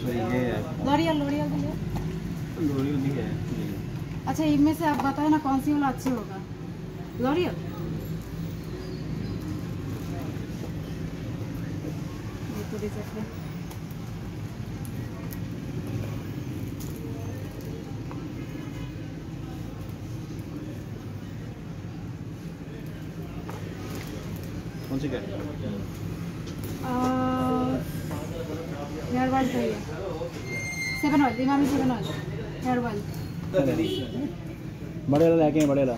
L'Oréal L'Oréal L'Oréal भी है। अच्छा इनमें से आप बताए ना कौन सी वाला अच्छी होगा। लॉरियल ये तो डिजाइन है। कौन सी क्या हेयर ऑयल चाहिए। 7 oil Emami 7 oil hair oil. बड़े वाला लेके बड़े वाला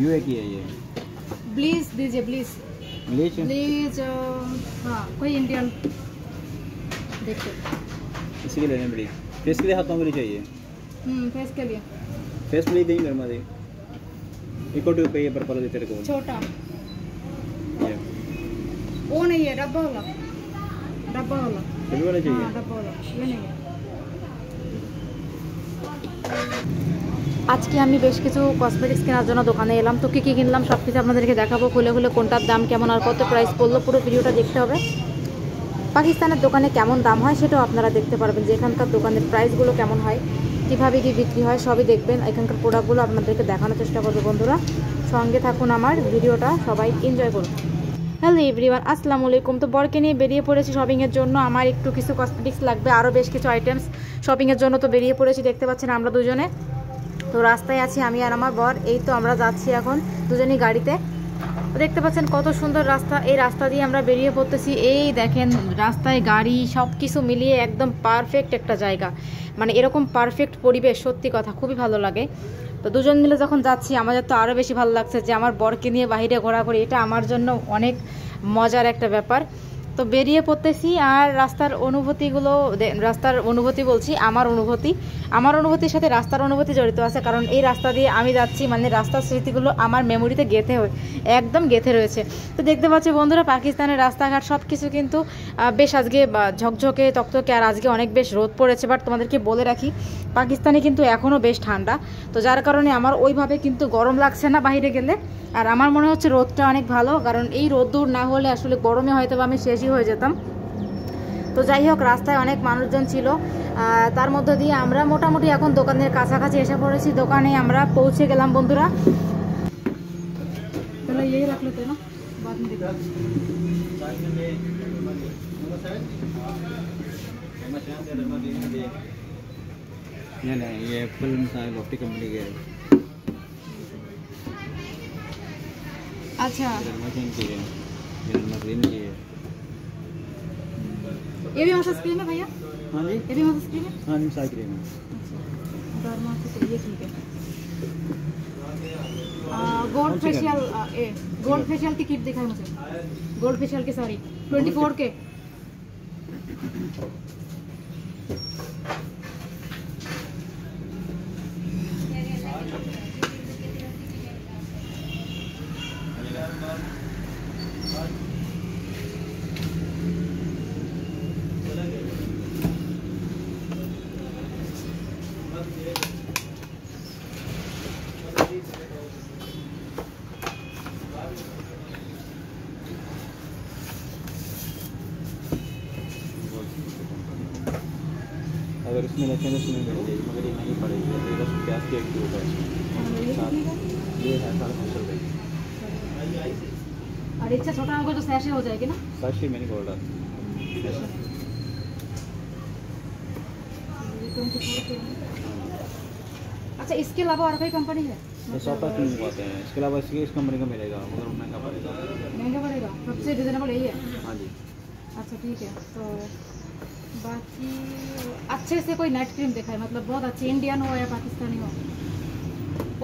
यूए की है ये। ब्लीच दीजिए ब्लीच ब्लीच ब्लीच। हाँ कोई इंडियन देखिए। इसी के लेने ब्लीच। फेस के लिए हाथों के लिए चाहिए। फेस के लिए फेस ब्लीच देंगे घर में दे। एक और पे ये पर्पल दे तेरे को छोटा ये वो नहीं है डब्बा वाला डब्बा वाला। ये वाला चाहिए। हाँ डब्बा वाला ये नहीं है। আজকে আমি বেশ কিছু কসমেটিক্স কেনার জন্য দোকানে এলাম। তো কী কী কিনলাম সব কিছু আপনাদেরকে দেখাবো খুলে খুলে, কোনটার দাম কেমন আর কত প্রাইস পড়লো পুরো ভিডিওটা দেখতে হবে। পাকিস্তানের দোকানে কেমন দাম হয় সেটাও আপনারা দেখতে পারবেন, যে এখানকার দোকানের প্রাইসগুলো কেমন হয়, কীভাবে কী বিক্রি হয় সবই দেখবেন। এখানকার প্রোডাক্টগুলো আপনাদেরকে দেখানোর চেষ্টা করবো। বন্ধুরা সঙ্গে থাকুন, আমার ভিডিওটা সবাই এনজয় করুন। হ্যালো এভরিওয়ান, আসসালামু আলাইকুম। তো বরকে নিয়ে বেরিয়ে পড়েছি শপিংয়ের জন্য। আমার একটু কিছু কসমেটিক্স লাগবে, আরও বেশ কিছু আইটেমস শপিংয়ের জন্য। তো বেরিয়ে পড়েছি, দেখতে পাচ্ছেন আমরা দুজনে। তো রাস্তায় আছি আমি আর আমার বর। এই তো আমরা যাচ্ছি এখন দুজনই গাড়িতে। দেখতে পাচ্ছেন কত সুন্দর রাস্তা, এই রাস্তা দিয়ে আমরা বেরিয়ে পড়তেছি। এই দেখেন রাস্তায় গাড়ি সব কিছু মিলিয়ে একদম পারফেক্ট একটা জায়গা, মানে এরকম পারফেক্ট পরিবেশ সত্যি কথা খুবই ভালো লাগে। তো দুজন মিলে যখন যাচ্ছি আমাদের তো আরও বেশি ভালো লাগছে যে আমার বরকে নিয়ে বাইরে ঘোরাঘুরি, এটা আমার জন্য অনেক মজার একটা ব্যাপার। তো বেরিয়ে পড়তেছি আর রাস্তার অনুভূতি বলছি, আমার অনুভূতির সাথে রাস্তার অনুভূতি জড়িত আছে। কারণ এই রাস্তা দিয়ে আমি যাচ্ছি, মানে রাস্তার স্মৃতিগুলো আমার মেমোরিতে একদম গেঁথে রয়েছে। তো দেখতে পাচ্ছি বন্ধুরা পাকিস্তানের রাস্তাঘাট সব কিছু কিন্তু বেশ আজকে ঝকঝকে তকতকে, আর আজকে অনেক বেশ রোদ পড়েছে। বাট তোমাদেরকে বলে রাখি পাকিস্তানে কিন্তু এখনও বেশ ঠান্ডা, তো যার কারণে আমার ওইভাবে কিন্তু গরম লাগছে না বাইরে গেলে। আর আমার মনে হচ্ছে রোদটা অনেক ভালো, কারণ এই রোদ্দুর না হলে আসলে গরমে হয়তো আমি শেষই হয়ে যেতাম। তো যাই হোক রাস্তায় অনেক মানুষজন ছিল, তার মধ্যে দিয়ে আমরা মোটামুটি এখন দোকানের কাছাকাছি এসে পড়েছি। দোকানে আমরা পৌঁছে গেলাম বন্ধুরা। তাহলে এই রাখলে তো না বাদ में देखो। नहीं ये फिल्म लॉफ्टी कंपनी के अच्छा मशीन की है, मशीन की है। ये भी मसाज क्रीम है भैया? हाँ जी ये भी मसाज क्रीम है? हाँ जी मसाज क्रीम है। डर्मा से ये ठीक है। गोल्ड फेशियल गोल्ड फेशियल की किट दिखाई मुझे, गोल्ड फेशियल की सारी 24 के। अगर इसमें रखें तो इसमें मिल जाएगी, मगर ये नहीं पड़ेगी। 1350 की एक ट्यूब है। ये है 550 रुपये। और इच्छा छोटा होगा तो सैशे हो जाएगी ना? सैशे मैंने बोल रहा। अच्छा इसके अलावा और कोई कंपनी है? सॉफ्ट क्रीम मंगवाते हैं, इसके अलावा इस कंपनी का मिलेगा मगर महंगा पड़ेगा। महंगा पड़ेगा, सबसे रिजनेबल यही है। हाँ जी अच्छा ठीक है। तो बाकी अच्छे से कोई नाइट क्रीम देखा है, मतलब बहुत अच्छी इंडियन हो या पाकिस्तानी हो?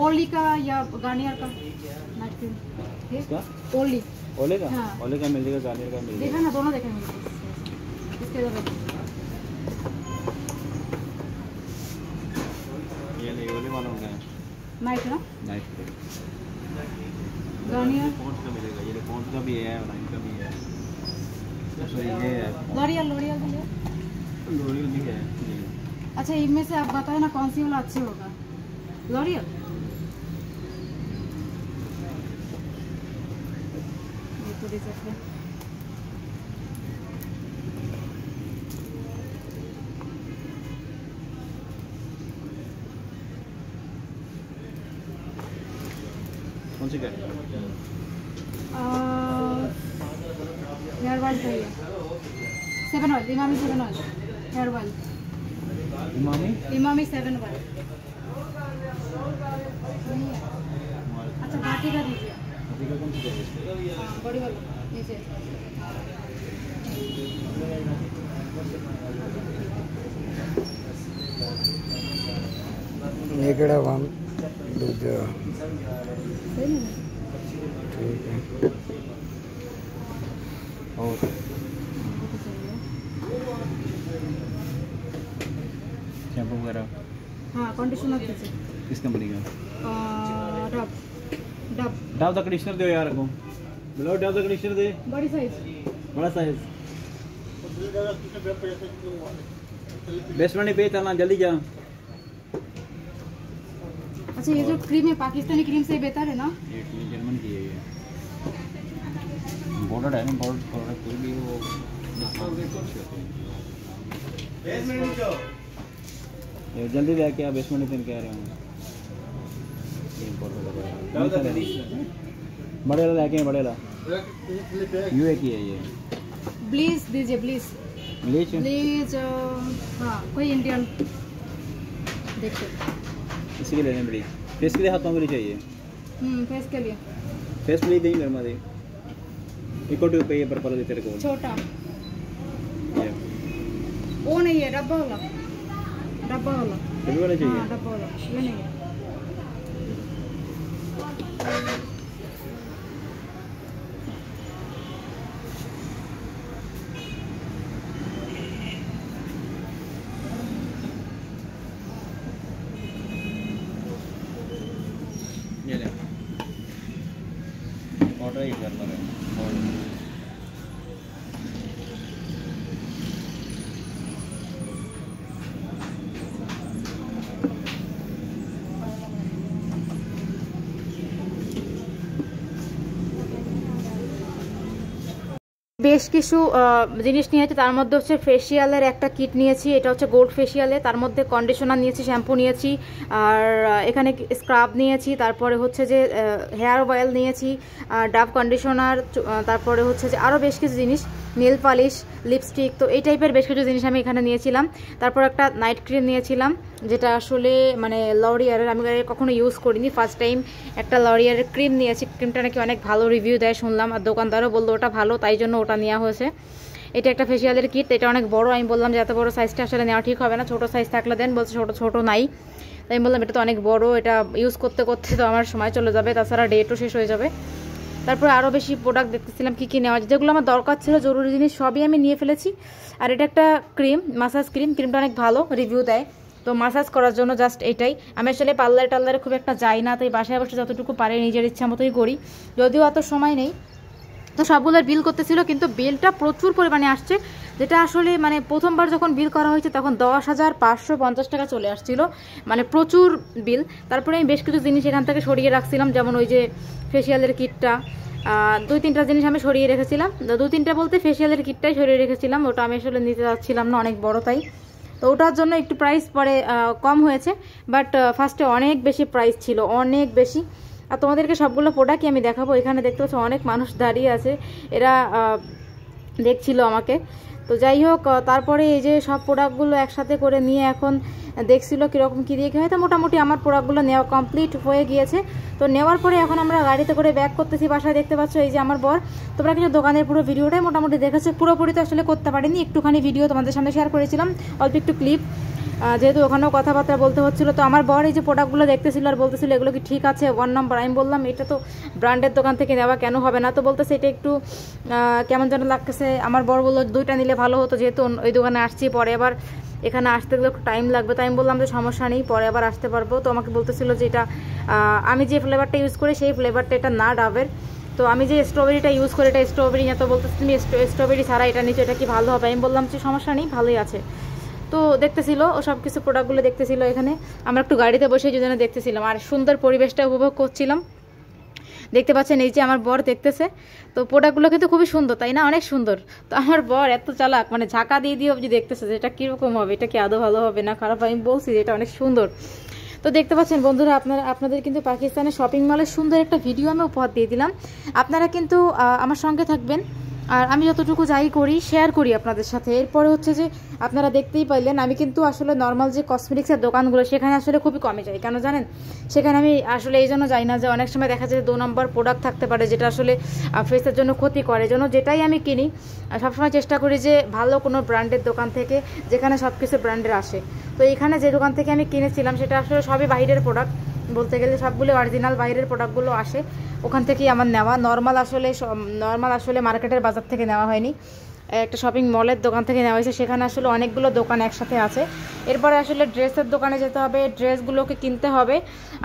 ओली का या गार्नियर का नाइट क्रीम? ओली ओले का? हाँ। ओले का मिल जाएगा, गार्नियर का मिल देखा जाएगा। ना, दोनों देखा है मुझे। इसके अलावा ये नहीं ओले वालों का है नाइट ना, नाइट गार्नियर पॉन्ड्स का मिलेगा। ये पॉन्ड्स का भी है और नाइन का भी है। तो ये है लॉरियल लॉरियल भी है। अच्छा इनमें से आप बताए ना कौन सी वाला अच्छी होगा। लॉरियल ये तो डिजाइन है। से क्या हेयर ऑयल चाहिए 7 oil Emami 7 oil hair oil Emami 7 oil अच्छा बाकी का दीजिए कौन सी चाहिए बड़ी वाला नीचे ये केड़ा वन दूजा सही है ठीक है और शैम्पू वगैरह हाँ कंडीशनर दीजिए किस कंपनी का डब डब डाव द कंडीशनर दो यार को बोलो डाव द कंडीशनर दे बड़ी साइज बड़ा साइज बेस्ट वाली पे चलना जल्दी जा अच्छा ये जो क्रीम है पाकिस्तानी क्रीम से बेहतर है ना ये जर्मन की है ये बॉर्डर है ना बॉर्डर प्रोडक्ट कोई भी वो ये जल्दी लेके आ बेसमेंट में कह रहे हूँ बड़े वाला लेके बड़े वाला यूए की है ये ब्लीच दीजिए ब्लीच ब्लीच ब्लीच हाँ कोई इंडियन देखिए इसी के लेने ब्लीच फेस के लिए हाथों के लिए चाहिए फेस के लिए फेस ब्लीच देंगे घर में दे इको ट्यूब पे ये पर्पल दे तेरे को छोटा ये वो नहीं है डब्बा वाला डब्बा वाला हाँ चाहिए डब्बा वाला ये नहीं है ये ले ऑर्डर ही कर रहा है বেশ কিছু জিনিস নিয়েছি তার মধ্যে হচ্ছে ফেসিয়ালের একটা কিট নিয়েছি এটা হচ্ছে গোল্ড ফেসিয়ালে তার মধ্যে কন্ডিশনার নিয়েছি শ্যাম্পু নিয়েছি আর এখানে স্ক্রাব নিয়েছি তারপরে হচ্ছে যে হেয়ার অয়েল নিয়েছি ডাভ কন্ডিশনার তারপরে হচ্ছে যে আরও বেশ কিছু জিনিস নেল পালিশ লিপস্টিক তো এই টাইপের বেশ কিছু জিনিস আমি এখানে নিয়েছিলাম তারপর একটা নাইট ক্রিম নিয়েছিলাম যেটা আসলে মানে লরিয়ারের আমি কখনো ইউজ করিনি ফার্স্ট টাইম একটা লরিয়ারের ক্রিম নিয়েছি ক্রিমটা নাকি অনেক ভালো রিভিউ দেয় শুনলাম আর দোকানদারও বললো ওটা ভালো তাই জন্য ওটা নেওয়া হয়েছে এটা একটা ফেসিয়ালের কিট এটা অনেক বড় আমি বললাম যে এত বড় সাইজটা আসলে নেওয়া ঠিক হবে না ছোটো সাইজ থাকলে দেন বলছে ছোটো নাই তাই আমি বললাম এটা তো অনেক বড় এটা ইউজ করতে করতে তো আমার সময় চলে যাবে তাছাড়া ডেটও শেষ হয়ে যাবে তারপর আরও বেশি প্রোডাক্ট দেখতেছিলাম কী নেওয়া যেগুলো আমার দরকার ছিল জরুরি জিনিস সবই আমি নিয়ে ফেলেছি আর এটা একটা ক্রিম মাসাজ ক্রিমটা অনেক ভালো রিভিউ দেয় তো মাসাজ করার জন্য জাস্ট এটাই আমি আসলে টাল্লারে খুব একটা যাই না তাই বাসায় বসে যতটুকু পারে নিজের ইচ্ছা মতোই করি যদিও অত সময় নেই তো সবগুলোর বিল করতেছিল কিন্তু বিলটা প্রচুর পরিমাণে আসছে যেটা আসলে মানে প্রথমবার যখন বিল করা হয়েছে তখন 10,550 টাকা চলে আসছিল মানে প্রচুর বিল তারপরে আমি বেশ কিছু জিনিস এখান থেকে সরিয়ে রাখছিলাম যেমন ওই যে ফেসিয়ালের কিটটা 2-3টা জিনিস আমি সরিয়ে রেখেছিলাম 2-3টা বলতে ফেসিয়ালের কিটটাই সরিয়ে রেখেছিলাম ওটা আমি আসলে নিতে যাচ্ছিলাম না অনেক বড় তাই তো ওটার জন্য একটু প্রাইস পরে কম হয়েছে বাট ফার্স্টে অনেক বেশি প্রাইস ছিল অনেক বেশি আর তোমাদেরকে সবগুলো প্রোডাক্টই আমি দেখাবো এখানে দেখতে পাচ্ছ অনেক মানুষ দাঁড়িয়ে আছে এরা দেখছিল আমাকে তো যাই হোক তারপরে এই যে সব প্রোডাক্টগুলো একসাথে করে নিয়ে এখন দেখছিল কীরকম কী দিয়ে হয়তো মোটামুটি আমার প্রোডাক্টগুলো নেওয়া কমপ্লিট হয়ে গিয়েছে তো নেওয়ার পরে এখন আমরা গাড়িতে করে ব্যাক করতেছি বাসায় দেখতে পাচ্ছ এই যে আমার বর তোমরা কিছু দোকানের পুরো ভিডিওটাই মোটামুটি দেখেছো পুরোপুরি তো আসলে করতে পারিনি একটুখানি ভিডিও তোমাদের সামনে শেয়ার করেছিলাম অল্প একটু ক্লিপ যেহেতু ওখানেও কথাবার্তা বলতে হচ্ছিলো তো আমার বর এই যে প্রোডাক্টগুলো দেখতেছিল আর বলতেছিল এগুলো কি ঠিক আছে 1 নম্বর আমি বললাম এটা তো ব্র্যান্ডের দোকান থেকে নেওয়া কেন হবে না তো বলতেছে এটা একটু কেমন যেন লাগতেছে আমার বর বললো 2টা নিলে ভালো হতো যেহেতু ওই দোকানে আসছি পরে আবার এখানে আসতে গেলে একটু টাইম লাগবে তো আমি বললাম যে সমস্যা নেই পরে আবার আসতে পারবো তো আমাকে বলতেছিল যে এটা আমি যে ফ্লেভারটা ইউজ করি সেই ফ্লেভারটা এটা না ডাবের তো আমি যে স্ট্রবেরিটা ইউজ করি এটা স্ট্রবেরি না তো বলতেছি তুমি স্ট্রবেরি ছাড়া এটা নিচ্ছ এটা কি ভালো হবে আমি বললাম যে সমস্যা নেই ভালোই আছে তো দেখতেছিল ও সব কিছু প্রোডাক্টগুলো দেখতেছিল এখানে আমরা একটু গাড়িতে বসে যদি দেখতেছিলাম আর সুন্দর পরিবেশটা উপভোগ করছিলাম দেখতে পাচ্ছেন এই যে আমার বর দেখতেছে তো প্রোডাক্টগুলো কিন্তু খুবই সুন্দর তাই না অনেক সুন্দর তো আমার বর এত চালাক মানে ঝাঁকা দিয়ে দিয়ে অবধি দেখতেছে যে এটা কীরকম হবে এটা কি আদৌ ভালো হবে না খারাপ আমি বলছি যে এটা অনেক সুন্দর তো দেখতে পাচ্ছেন বন্ধুরা, আপনাদের কিন্তু পাকিস্তানের শপিং মলের সুন্দর একটা ভিডিও আমি উপহার দিয়ে দিলাম। আপনারা কিন্তু আমার সঙ্গে থাকবেন, আর আমি যতটুকু যাই করি শেয়ার করি আপনাদের সাথে। এরপরে হচ্ছে যে আপনারা দেখতেই পাইলেন, আমি কিন্তু আসলে নর্মাল যে কসমেটিক্সের দোকানগুলো সেখানে আসলে খুবই কমে যাই। কেন জানেন? সেখানে আমি আসলে এই জন্য যাই না যে অনেক সময় দেখা যায় 2 নম্বর প্রোডাক্ট থাকতে পারে যেটা আসলে ফেসের জন্য ক্ষতি করে। জন্য যেটাই আমি কিনি সবসময় চেষ্টা করি যে ভালো কোনো ব্র্যান্ডের দোকান থেকে, যেখানে সব কিছু ব্র্যান্ডের আসে। তো এখানে যে দোকান থেকে আমি কিনেছিলাম সেটা আসলে সবই বাইরের প্রোডাক্ট, বলতে গেলে সবগুলো অরিজিনাল বাইরের প্রোডাক্টগুলো আসে ওখান থেকেই আমার নেওয়া। নর্মাল আসলে মার্কেটের বাজার থেকে নেওয়া হয়নি, একটা শপিং মলের দোকান থেকে নেওয়া হয়েছে। সেখানে আসলে অনেকগুলো দোকান একসাথে আছে। এরপরে আসলে ড্রেসের দোকানে যেতে হবে, ড্রেসগুলোকে কিনতে হবে।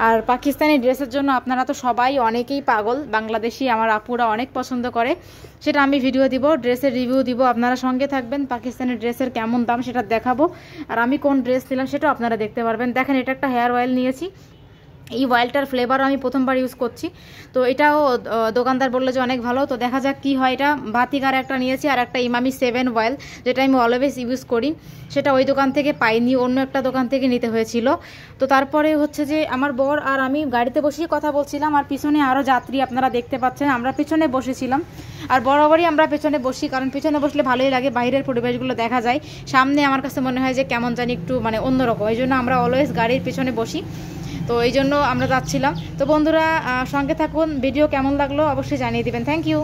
আর পাকিস্তানি ড্রেসের জন্য আপনারা তো সবাই অনেকেই পাগল, বাংলাদেশি আমার আপুরা অনেক পছন্দ করে, সেটা আমি ভিডিও দিব, ড্রেসের রিভিউ দিব। আপনারা সঙ্গে থাকবেন, পাকিস্তানি ড্রেসের কেমন দাম সেটা দেখাবো, আর আমি কোন ড্রেস নিলাম সেটাও আপনারা দেখতে পারবেন। দেখেন, এটা একটা হেয়ার অয়েল নিয়েছি, এই অয়েলটার ফ্লেভারও আমি প্রথমবার ইউজ করছি। তো এটাও দোকানদার বললো যে অনেক ভালো। তো দেখা যাক কি হয়। এটা ভাতিকার একটা নিয়েছি, আর একটা ইমামি 7 অয়েল, যেটা আমি অলওয়েজ ইউজ করি, সেটা ওই দোকান থেকে পাইনি, অন্য একটা দোকান থেকে নিতে হয়েছিল। তো তারপরে হচ্ছে যে আমার বর আর আমি গাড়িতে বসেই কথা বলছিলাম, আর পিছনে আরও যাত্রী আপনারা দেখতে পাচ্ছেন। আমরা পিছনে বসেছিলাম, আর বরাবরই আমরা পেছনে বসি, কারণ পিছনে বসলে ভালোই লাগে, বাইরের পরিবেশগুলো দেখা যায়। সামনে আমার কাছে মনে হয় যে কেমন জানি একটু মানে অন্যরকম, এই জন্য আমরা অলওয়েজ গাড়ির পিছনে বসি। তো এই জন্য আমরা যাচ্ছিলাম। তো বন্ধুরা সঙ্গে থাকুন, ভিডিও কেমন লাগলো অবশ্যই জানিয়ে দিবেন। Thank you.